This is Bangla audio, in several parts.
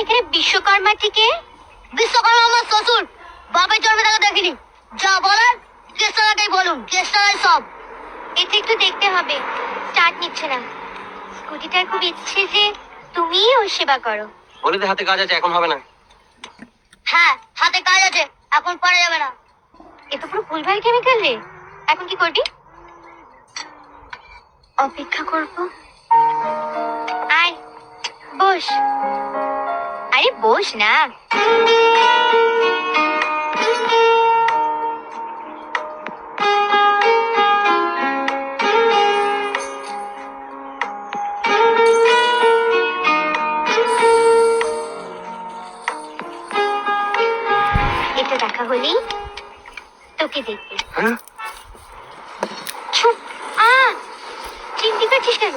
এখানে বিশ্বকর্মা থেকে? বিশ্বকর্মা আমার শ্বশুর, বাপের জন্মে তাকে দেখিনি। যা বলার কেসারাটাই বলুন, কেসারাই সব। এটা একটু দেখতে হবে, স্টার্ট নিচ্ছে না। স্কুটিটার খুব ইচ্ছে যে তুমিই ওর সেবা করো। বলিতে হাতে কাজ আছে, এখন হবে না। হ্যাঁ, হাতে কাজ আছে, এখন পারা যাবে না। এ তো পুরো ভুলভাল কেমিক্যাল রে। এখন কি করবি? অপেক্ষা করব। আয় বস। আরে বস না। এটা দেখা হলেই তোকে দেখবে। হ্যাঁ? চুপ। চিনতে পারছিস কেন?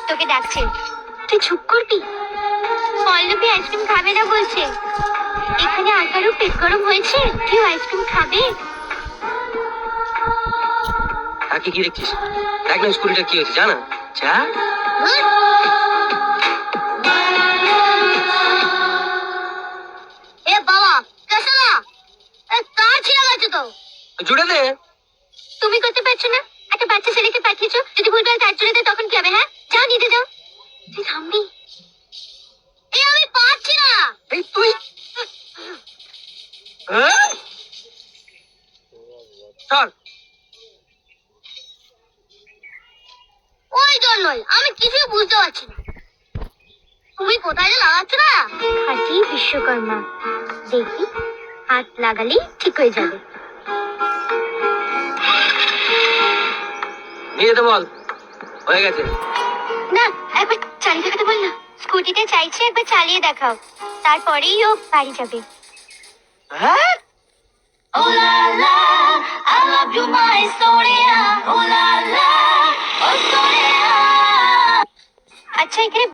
তোকে ডাকছে, তুই চুপ করবি? পল্লবী আইসক্রিম খাবে না বলছে। এখানে আকারও পেট গরম হয়েছে, কেউ আইসক্রিম খাবে? তাকে কি দেখছিস? দেখ না স্কুটিটা কি হয়েছে, জানা যা। এ বাবা, কেসারা, তার ছিঁড়ে গেছে তো। জুড়ে দে। তুমি করতে পারছো না? একটা বাচ্চা ছেলেকে পাঠিয়েছো, যদি ভুলভাল তার জুড়ে দেয় তখন কি হবে? হ্যাঁ, যাও নিতে যাও। তুই থামবি? আমি পারছি না। এই তুই হ্যাঁ? চল। ওই জন্যই আমি কিছুই বুঝতে পারছি না। তুমি কোথায় যে লাগাচ্ছ না? খাঁটি বিশ্বকর্মা, দেখি হাত লাগালেই ঠিক হয়ে যাবে। নিয়ে যেতে বল, হয়ে গেছে। না, একবার চালিয়ে দেখাতে বল না। স্কুটিতে চাইছে, একবার চালিয়ে দেখাও, তারপরেই ও বাড়ি যাবে। হ্যাঁ? Oh la la, I love you my Sonia. Oh la la, oh Sonia. আচ্ছা, এখানে